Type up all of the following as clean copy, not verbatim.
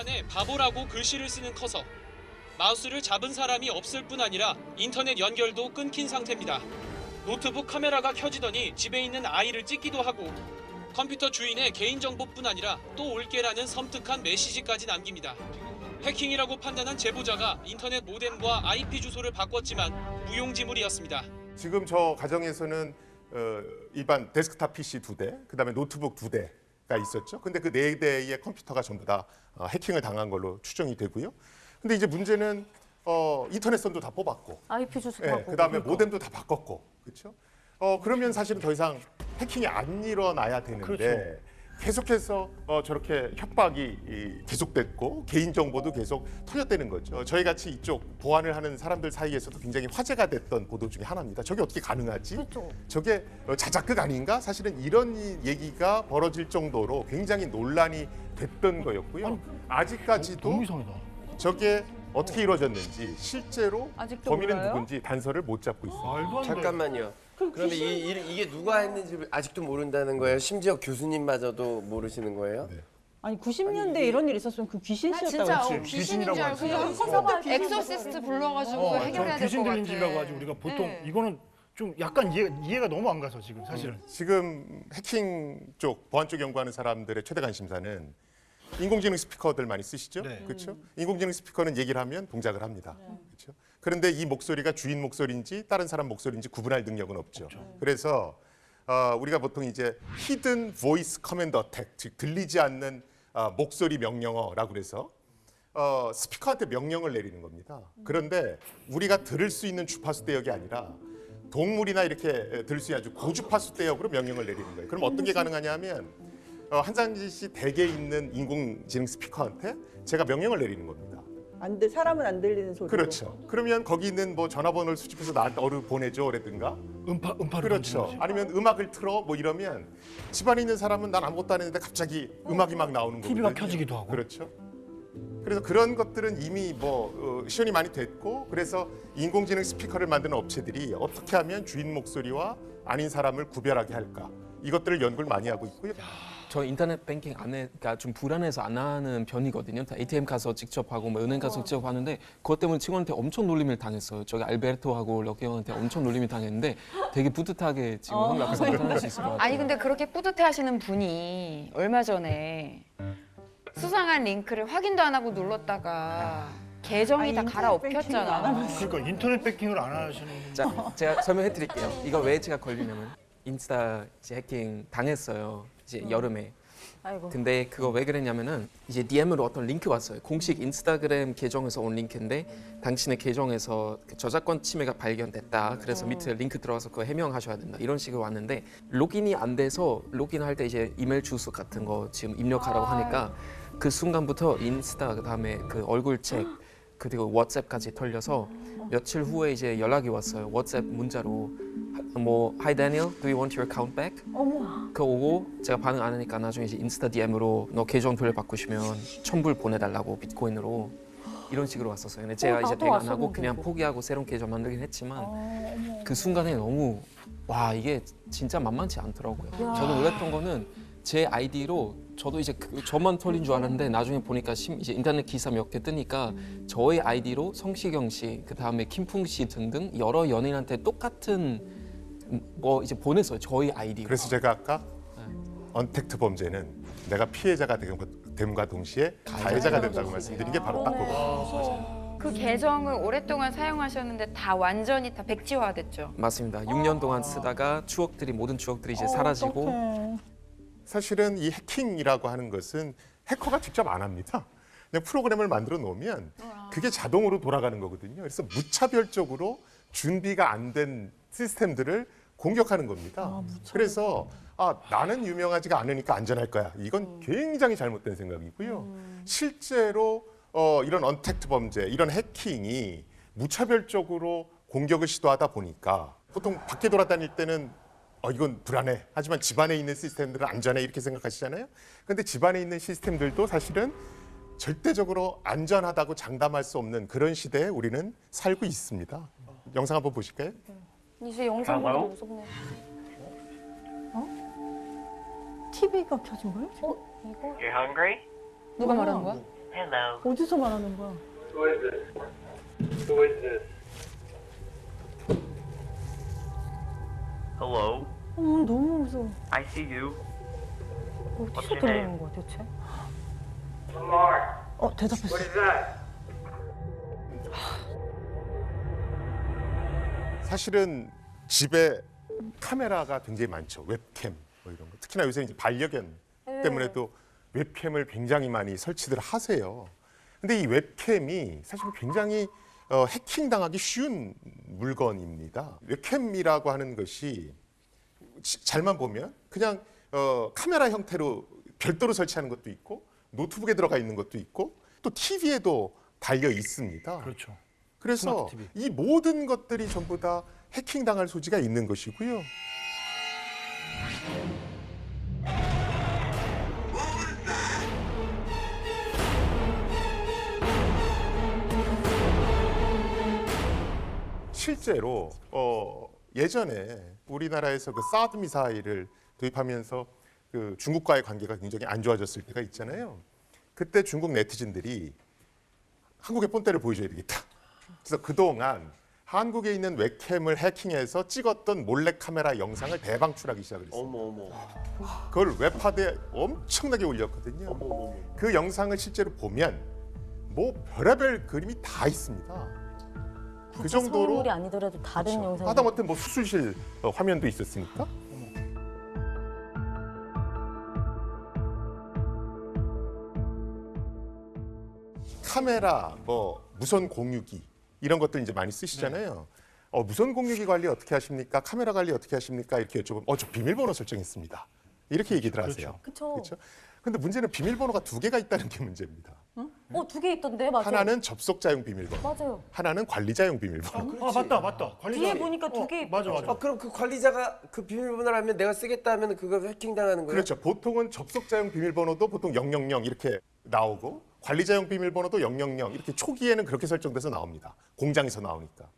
게시판에 바보라고 글씨를 쓰는 커서 마우스를 잡은 사람이 없을 뿐 아니라 인터넷 연결도 끊긴 상태입니다. 노트북 카메라가 켜지더니 집에 있는 아이를 찍기도 하고 컴퓨터 주인의 개인정보뿐 아니라 또 올게라는 섬뜩한 메시지까지 남깁니다. 해킹이라고 판단한 제보자가 인터넷 모뎀과 IP 주소를 바꿨지만 무용지물이었습니다. 지금 저 가정에서는 일반 데스크탑 PC 2대, 그다음에 노트북 2대가 있었죠. 근데 그 4대의 컴퓨터가 전부 다 해킹을 당한 걸로 추정이 되고요. 근데 이제 문제는 인터넷선도 다 뽑았고, IP 주소도 예, 바꾸고. 그다음에 모뎀도 다 바꿨고, 그렇죠? 그러면 사실은 더 이상 해킹이 안 일어나야 되는데 그렇죠. 계속해서 저렇게 협박이 계속됐고 개인정보도 계속 털렸다는 거죠. 저희 같이 이쪽 보안을 하는 사람들 사이에서도 굉장히 화제가 됐던 보도 중에 하나입니다. 저게 어떻게 가능하지? 그렇죠. 저게 자작극 아닌가? 사실은 이런 얘기가 벌어질 정도로 굉장히 논란이 됐던 거였고요. 아직까지도 너무 이상하다. 저게 어떻게 이루어졌는지 실제로 아직도 범인은 몰라요? 누군지 단서를 못 잡고 있습니다. 말도 안 돼. 잠깐만요. 그런데 이게 누가 했는지 아직도 모른다는 거예요? 심지어 교수님마저도 모르시는 거예요? 네. 아니 90년대 에 이런 일 있었으면 그 귀신 나 씨였다고 진짜 했지. 귀신인 줄 알고 컴퓨터 귀신 엑소시스트 불러가지고 해결해야 될 귀신 것 들린 같아. 집이라고 하지 우리가 보통 네. 이거는 좀 약간 이해가 너무 안 가서 지금 사실은. 지금 해킹 쪽, 보안 쪽 연구하는 사람들의 최대 관심사는 인공지능 스피커들 많이 쓰시죠? 네. 그렇죠? 인공지능 스피커는 얘기를 하면 동작을 합니다. 그렇죠? 그런데 이 목소리가 주인 목소리인지 다른 사람 목소리인지 구분할 능력은 없죠. 그래서 우리가 보통 이제 히든 보이스 커맨드 어택, 즉 들리지 않는 목소리 명령어라고 그래서 스피커한테 명령을 내리는 겁니다. 그런데 우리가 들을 수 있는 주파수 대역이 아니라 동물이나 이렇게 들을 수 있는 아주 고주파수 대역으로 명령을 내리는 거예요. 그럼 어떤 게 가능하냐면 한상진 씨 댁에 있는 인공지능 스피커한테 제가 명령을 내리는 겁니다. 사람은 안 들리는 소리. 그렇죠. 그러면 거기 있는 뭐 전화번호를 수집해서 나한테 어루 보내줘라든가. 음파를 그렇죠. 던지는 거지. 아니면 음악을 틀어 뭐 이러면 집안에 있는 사람은 난 아무것도 안 했는데 갑자기 음악이 막 나오는 거거든요. TV가 켜지기도 하고. 그렇죠. 그래서 그런 것들은 이미 시연이 많이 됐고 그래서 인공지능 스피커를 만드는 업체들이 어떻게 하면 주인 목소리와 아닌 사람을 구별하게 할까 이것들을 연구를 많이 하고 있고요. 저 인터넷 뱅킹 안 해, 그러니까 좀 불안해서 안 하는 편이거든요. ATM 가서 직접 하고 뭐 은행 가서 직접 하는데 그것 때문에 친구한테 엄청 놀림을 당했어요. 저기 알베르토하고 럭키 형한테 엄청 놀림을 당했는데 되게 뿌듯하게 지금 형 앞에서 나타날 수 있을 것 같아요. 아니 근데 그렇게 뿌듯해하시는 분이 얼마 전에 수상한 링크를 확인도 안 하고 눌렀다가 계정이 다 갈아엎혔잖아. 그러니까 인터넷 해킹을 안 하시는. 자, 제가 설명해 드릴게요. 이거 왜 제가 걸리냐면 인스타 이제 해킹 당했어요. 이제 여름에. 아이고. 근데 그거 왜 그랬냐면은 이제 DM으로 어떤 링크 왔어요. 공식 인스타그램 계정에서 온 링크인데 당신의 계정에서 그 저작권 침해가 발견됐다. 그래서 밑에 링크 들어가서 그거 해명하셔야 된다. 이런 식으로 왔는데 로그인이 안 돼서 로그인할 때 이제 이메일 주소 같은 거 지금 입력하라고 하니까 그 순간부터 인스타 그다음에 그 얼굴책 그리고 왓츠앱까지 털려서 며칠 후에 이제 연락이 왔어요. 왓츠앱 문자로 뭐 Hi Daniel, do you want your account back? 어머. 그거 오고 제가 반응 안 하니까 나중에 이제 인스타 DM으로 너 계정 돌려바꾸시면 1,000불 보내달라고 비트코인으로 이런 식으로 왔었어요. 근데 제가 이제 나도 대응 안 하고 왔었는데, 그냥 그거. 포기하고 새로운 계정 만들긴 했지만 그 순간에 너무 와 이게 진짜 만만치 않더라고요. 저도 놀랐던 거는 제 아이디로 저도 이제 저만 털린 줄 알았는데 나중에 보니까 이제 인터넷 기사 몇 개 뜨니까 저의 아이디로 성시경 씨, 그 다음에 김풍 씨 등등 여러 연예인한테 똑같은 뭐 이제 보냈어요. 저희 아이디로. 그래서 제가 아까 언택트 범죄는 내가 피해자가 됨과 동시에 가해자가 된다고 말씀드린 게 바로 딱 그거예요. 그 계정을 오랫동안 사용하셨는데 다 완전히 다 백지화됐죠. 맞습니다. 6년 동안 쓰다가 모든 추억들이 이제 사라지고 어떡해. 사실은 이 해킹이라고 하는 것은 해커가 직접 안 합니다. 그냥 프로그램을 만들어 놓으면 그게 자동으로 돌아가는 거거든요. 그래서 무차별적으로 준비가 안 된 시스템들을 공격하는 겁니다. 그래서 나는 유명하지가 않으니까 안전할 거야. 이건 굉장히 잘못된 생각이고요. 실제로 이런 언택트 범죄, 이런 해킹이 무차별적으로 공격을 시도하다 보니까 보통 밖에 돌아다닐 때는 이건 불안해. 하지만 집안에 있는 시스템들은 안전해 이렇게 생각하시잖아요. 그런데 집안에 있는 시스템들도 사실은 절대적으로 안전하다고 장담할 수 없는 그런 시대에 우리는 살고 있습니다. 영상 한번 보실까요? 이제 영상 보기 무섭네. TV가 켜진 거예요? 지금? 이거 You hungry? 누가 말하는 거야? Hello. 어디서 말하는 거야? Who is this? Who is this? Hello. 너무 무서워. I see you. 어디서 들리는 거야 대체? Lamar. 대답했어. What is that? 사실은 집에 카메라가 굉장히 많죠. 웹캠 뭐 이런 거. 특히나 요새 이제 반려견 때문에도 웹캠을 굉장히 많이 설치들 하세요. 근데 이 웹캠이 사실 굉장히 해킹 당하기 쉬운 물건입니다. 웹캠이라고 하는 것이 잘만 보면 그냥 카메라 형태로 별도로 설치하는 것도 있고 노트북에 들어가 있는 것도 있고 또 TV에도 달려 있습니다. 그렇죠. 그래서 스마트 TV. 이 모든 것들이 전부 다 해킹 당할 소지가 있는 것이고요. 실제로 예전에 우리나라에서 그 사드 미사일을 도입하면서 그 중국과의 관계가 굉장히 안 좋아졌을 때가 있잖아요. 그때 중국 네티즌들이 한국의 본때를 보여줘야 되겠다. 그래서 그동안 한국에 있는 웹캠을 해킹해서 찍었던 몰래카메라 영상을 대방출하기 시작을 했어요. 어머. 그걸 웹하드에 엄청나게 올렸거든요. 그 영상을 실제로 보면 뭐 별의별 그림이 다 있습니다. 그 정도로 서울이 아니더라도 다른 그렇죠. 영상. 하다못해 뭐 수술실 화면도 있었으니까. 카메라, 뭐 무선 공유기 이런 것들 이제 많이 쓰시잖아요. 무선 공유기 관리 어떻게 하십니까? 카메라 관리 어떻게 하십니까? 이렇게 여쭤보면 저 비밀번호 설정했습니다. 이렇게 얘기들 하세요. 그쵸. 그렇죠? 근데 문제는 비밀번호가 2개가 있다는 게 문제입니다. 2개 있던데 맞아. 하나는 접속자용 비밀번호, 맞아요. 하나는 관리자용 비밀번호. 맞다. 뒤에 보니까 2개 맞아. 그럼 그 관리자가 그 비밀번호를 하면 내가 쓰겠다 하면 그걸 해킹 당하는 거예요? 그렇죠. 보통은 접속자용 비밀번호도 보통 000 이렇게 나오고 관리자용 비밀번호도 000 이렇게 초기에는 그렇게 설정돼서 나옵니다. 공장에서 나오니까.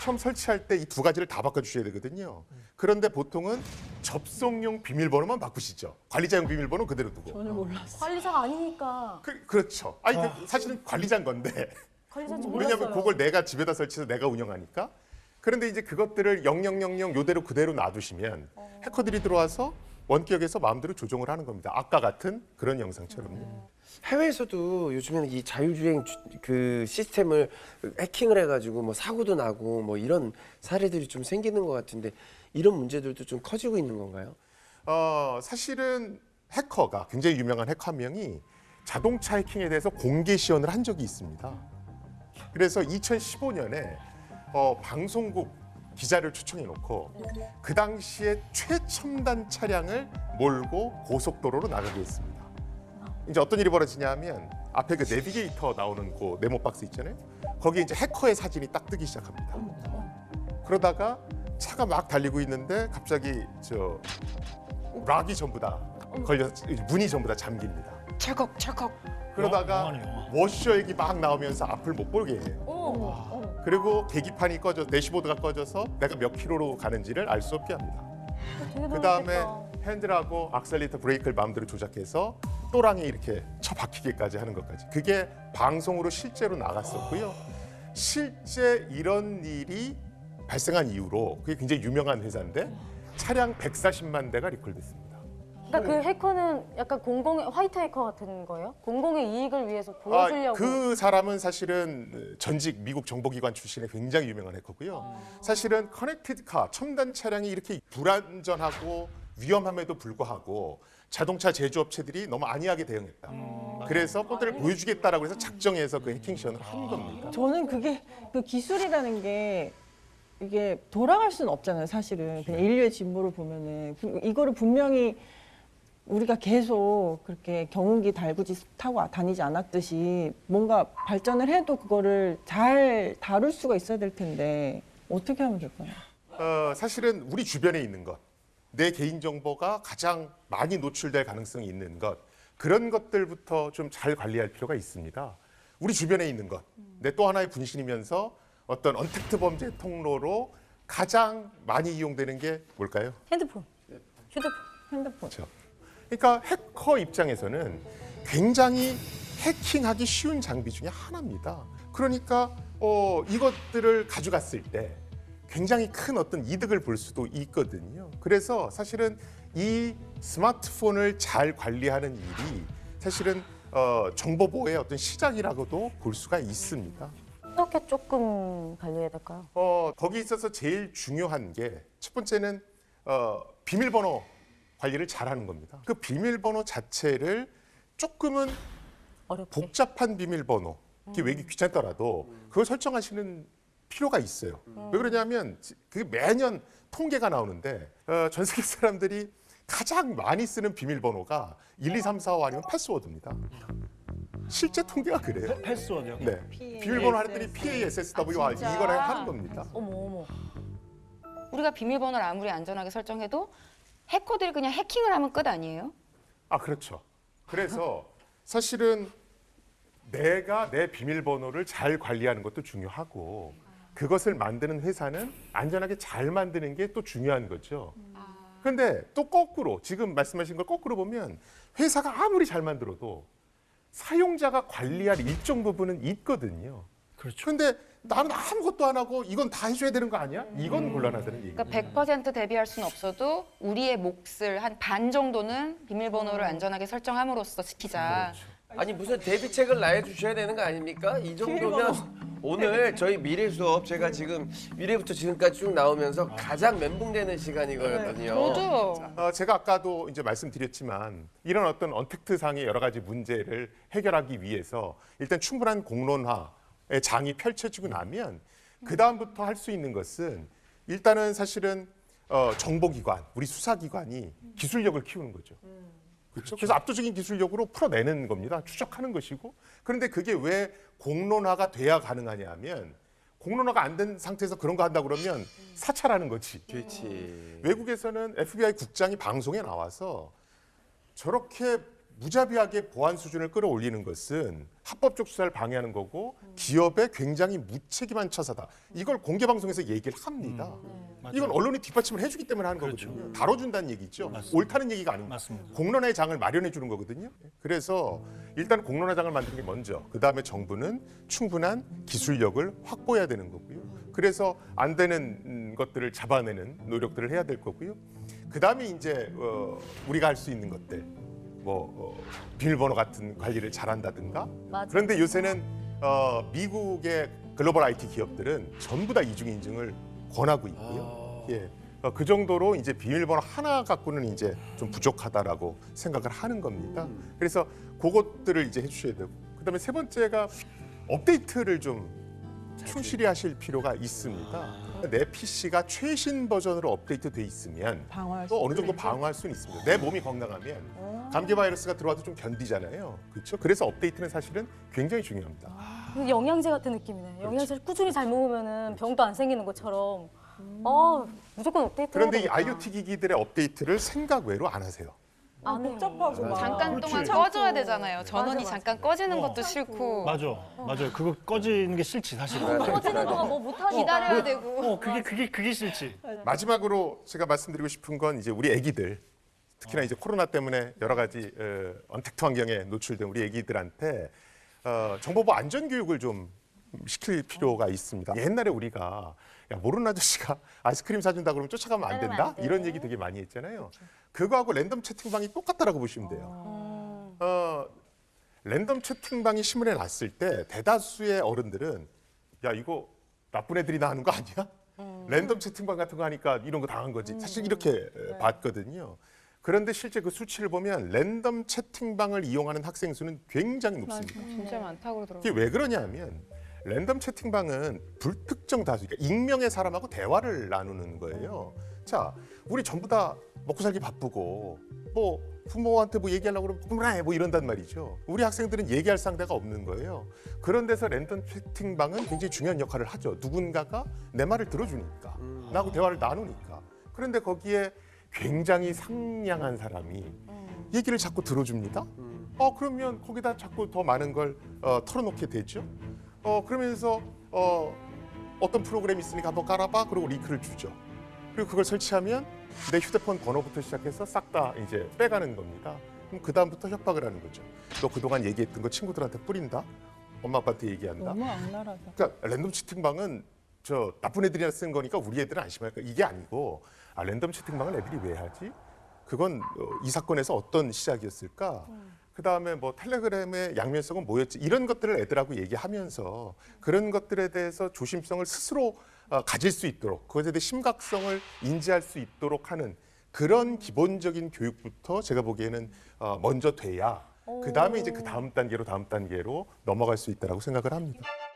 처음 설치할 때 이 2가지를 다 바꿔주셔야 되거든요. 그런데 보통은 접속용 비밀번호만 바꾸시죠. 관리자용 비밀번호 그대로 두고. 전혀 몰랐어. 관리자가 아니니까. 그렇죠. 아니 사실은 관리자인 건데. 관리자인지 왜냐하면 몰랐어요. 그걸 내가 집에다 설치해서 내가 운영하니까. 그런데 이제 그것들을 0000 요대로 그대로 놔두시면 해커들이 들어와서 원격에서 마음대로 조종을 하는 겁니다. 아까 같은 그런 영상처럼요. 해외에서도 요즘에는 이 자율주행 그 시스템을 해킹을 해가지고 뭐 사고도 나고 뭐 이런 사례들이 좀 생기는 것 같은데 이런 문제들도 좀 커지고 있는 건가요? 사실은 해커가 굉장히 유명한 해커 한 명이 자동차 해킹에 대해서 공개 시연을 한 적이 있습니다. 그래서 2015년에 방송국 기자를 초청해 놓고 그 당시에 최첨단 차량을 몰고 고속도로로 나가게 했습니다. 이제 어떤 일이 벌어지냐면 앞에 그 내비게이터 나오는 그 네모 박스 있잖아요. 거기에 이제 해커의 사진이 딱 뜨기 시작합니다. 그러다가 차가 막 달리고 있는데 갑자기 락이 전부 다 걸려 문이 전부 다 잠깁니다. 철컥. 그러다가 영화네. 워셔액이 막 나오면서 앞을 못 보게 해요. 그리고 계기판이 꺼져 대시보드가 꺼져서 내가 몇 킬로로 가는지를 알 수 없게 합니다. 그 다음에 핸들하고 악셀레이터 브레이크를 마음대로 조작해서 또랑이 이렇게 쳐박히기까지 하는 것까지. 그게 방송으로 실제로 나갔었고요. 실제 이런 일이 발생한 이후로 그게 굉장히 유명한 회사인데 차량 140만 대가 리콜됐습니다. 그러니까 그 해커는 약간 공공의 화이트 해커 같은 거예요? 공공의 이익을 위해서 보여주려고. 그 사람은 사실은 전직 미국 정보기관 출신의 굉장히 유명한 해커고요. 사실은 커넥티드 카, 첨단 차량이 이렇게 불안전하고 위험함에도 불구하고 자동차 제조업체들이 너무 안이하게 대응했다. 그래서 본때를 보여주겠다라고 해서 작정해서 그 해킹 시연을 한 겁니다. 저는 그게 그 기술이라는 게 이게 돌아갈 수는 없잖아요. 사실은 그냥 인류의 진보를 보면은 이거를 분명히 우리가 계속 그렇게 경운기 달구지 타고 다니지 않았듯이 뭔가 발전을 해도 그거를 잘 다룰 수가 있어야 될 텐데 어떻게 하면 될까요? 사실은 우리 주변에 있는 것, 내 개인정보가 가장 많이 노출될 가능성이 있는 것, 그런 것들부터 좀 잘 관리할 필요가 있습니다. 우리 주변에 있는 것, 내 또 하나의 분신이면서 어떤 언택트 범죄 통로로 가장 많이 이용되는 게 뭘까요? 핸드폰. 휴대폰. 핸드폰. 그렇죠. 그러니까 해커 입장에서는 굉장히 해킹하기 쉬운 장비 중에 하나입니다. 그러니까 이것들을 가져갔을 때 굉장히 큰 어떤 이득을 볼 수도 있거든요. 그래서 사실은 이 스마트폰을 잘 관리하는 일이 사실은 정보 보호의 어떤 시작이라고도 볼 수가 있습니다. 어떻게 조금 관리해야 될까요? 거기 있어서 제일 중요한 게 첫 번째는 비밀번호 관리를 잘하는 겁니다. 그 비밀번호 자체를 조금은 어렵게. 복잡한 비밀번호, 이게 외기 귀찮더라도 그걸 설정하시는 필요가 있어요. 왜 그러냐면 그게 매년 통계가 나오는데 전 세계 사람들이 가장 많이 쓰는 비밀번호가 1, 2, 3, 4, 5 아니면 패스워드입니다. 실제 통계가 그래요. 패스워드요. 네. 비밀번호 하랬더니 PASSWR 아, 진짜? 이거를 하는 겁니다. 어머. 우리가 비밀번호를 아무리 안전하게 설정해도 해커들이 그냥 해킹을 하면 끝 아니에요? 아, 그렇죠. 그래서 사실은 내가 내 비밀번호를 잘 관리하는 것도 중요하고 그것을 만드는 회사는 안전하게 잘 만드는 게 또 중요한 거죠. 그런데 또 거꾸로 지금 말씀하신 걸 거꾸로 보면 회사가 아무리 잘 만들어도 사용자가 관리할 일정 부분은 있거든요. 그렇죠. 그런데 나는 아무것도 안 하고 이건 다 해줘야 되는 거 아니야? 이건 곤란하다는 얘기예요. 그러니까 100% 대비할 수는 없어도 우리의 몫을 한 반 정도는 비밀번호를 안전하게 설정함으로써 지키자. 아니 무슨 대비책을 놔주셔야 되는 거 아닙니까? 이 정도면 오늘 저희 미래 수업 제가 지금 미래부터 지금까지 쭉 나오면서 가장 멘붕되는 시간이거든요. 저도 제가 아까도 이제 말씀드렸지만 이런 어떤 언택트 상의 여러 가지 문제를 해결하기 위해서 일단 충분한 공론화의 장이 펼쳐지고 나면 그 다음부터 할 수 있는 것은 일단은 사실은 정보기관, 우리 수사기관이 기술력을 키우는 거죠. 그렇죠? 그래서 압도적인 기술력으로 풀어내는 겁니다. 추적하는 것이고. 그런데 그게 왜 공론화가 돼야 가능하냐 하면 공론화가 안 된 상태에서 그런 거 한다 그러면 사찰하는 거지. 그렇지. 외국에서는 FBI 국장이 방송에 나와서 저렇게 무자비하게 보안 수준을 끌어올리는 것은 합법적 수사를 방해하는 거고 기업의 굉장히 무책임한 처사다. 이걸 공개 방송에서 얘기를 합니다. 이건 언론이 뒷받침을 해주기 때문에 하는 거거든요. 다뤄준다는 얘기죠. 옳다는 얘기가 아닙니다. 맞습니다. 공론화의 장을 마련해 주는 거거든요. 그래서 일단 공론화 장을 만드는 게 먼저, 그 다음에 정부는 충분한 기술력을 확보해야 되는 거고요. 그래서 안 되는 것들을 잡아내는 노력들을 해야 될 거고요. 그 다음에 이제 우리가 할 수 있는 것들. 비밀번호 같은 관리를 잘한다든가. 맞아. 그런데 요새는 미국의 글로벌 IT 기업들은 전부 다 이중 인증을 권하고 있고요. 예, 그 정도로 이제 비밀번호 하나 갖고는 이제 좀 부족하다라고 생각을 하는 겁니다. 그래서 그것들을 이제 해주셔야 되고, 그다음에 세 번째가 업데이트를 좀 충실히 하실 필요가 있습니다. 내 PC가 최신 버전으로 업데이트돼 있으면 방어할 또 수 어느 정도 방어할 수는 있습니다. 내 몸이 건강하면 감기 바이러스가 들어와도 좀 견디잖아요. 그렇죠? 그래서 업데이트는 사실은 굉장히 중요합니다. 영양제 같은 느낌이네. 영양제 꾸준히 잘 먹으면 병도 안 생기는 것처럼. 무조건 업데이트. 그런데 이 IoT 기기들의 업데이트를 생각 외로 안 하세요. 복잡하고 막. 잠깐 동안 그렇지. 꺼줘야 되잖아요. 전원이 맞아. 잠깐 꺼지는 것도 싫고 맞아요. 그거 꺼지는 게 싫지 사실은. 꺼지는 동안 뭐 못하니까. 기다려야 되고. 그게 싫지. 마지막으로 제가 말씀드리고 싶은 건 이제 우리 아기들, 특히나 이제 코로나 때문에 여러 가지 언택트 환경에 노출된 우리 아기들한테 정보보 안전 교육을 좀 시킬 필요가 있습니다. 옛날에 우리가 야, 모르는 아저씨가 아이스크림 사준다 그러면 쫓아가면 안 된다? 안 돼. 이런 얘기 되게 많이 했잖아요. 그거하고 랜덤 채팅방이 똑같다라고 보시면 돼요. 랜덤 채팅방이 신문에 났을 때 대다수의 어른들은 야, 이거 나쁜 애들이 나 하는 거 아니야? 랜덤 채팅방 같은 거 하니까 이런 거 당한 거지. 사실 이렇게 봤거든요. 그런데 실제 그 수치를 보면 랜덤 채팅방을 이용하는 학생 수는 굉장히 높습니다. 진짜 많다고 이게 그러더라고요. 왜 그러냐면 랜덤 채팅방은 불특정 다수, 그러니까 익명의 사람하고 대화를 나누는 거예요. 자, 우리 전부 다 먹고 살기 바쁘고 뭐 부모한테 뭐 얘기하려고 그러면 부모라 뭐 이런단 말이죠. 우리 학생들은 얘기할 상대가 없는 거예요. 그런 데서 랜덤 채팅방은 굉장히 중요한 역할을 하죠. 누군가가 내 말을 들어주니까, 나하고 대화를 나누니까. 그런데 거기에 굉장히 상냥한 사람이 얘기를 자꾸 들어줍니다. 그러면 거기다 자꾸 더 많은 걸 털어놓게 되죠. 그러면서 어떤 프로그램이 있으니까 한번 깔아봐. 그리고 링크를 주죠. 그리고 그걸 설치하면 내 휴대폰 번호부터 시작해서 싹 다 이제 빼가는 겁니다. 그럼 그 다음부터 협박을 하는 거죠. 너 그동안 얘기했던 거 친구들한테 뿌린다. 엄마 아빠한테 얘기한다. 너무 악랄하다. 그러니까 랜덤 채팅방은 저 나쁜 애들이나 쓴 거니까 우리 애들은 안심할까? 이게 아니고 랜덤 채팅방을 애들이 왜 하지? 그건 이 사건에서 어떤 시작이었을까? 그다음에 뭐 텔레그램의 양면성은 뭐였지? 이런 것들을 애들하고 얘기하면서 그런 것들에 대해서 조심성을 스스로 가질 수 있도록 그것에 대해 심각성을 인지할 수 있도록 하는 그런 기본적인 교육부터 제가 보기에는 먼저 돼야 그다음에 이제 그 다음 단계로 넘어갈 수 있다라고 생각을 합니다.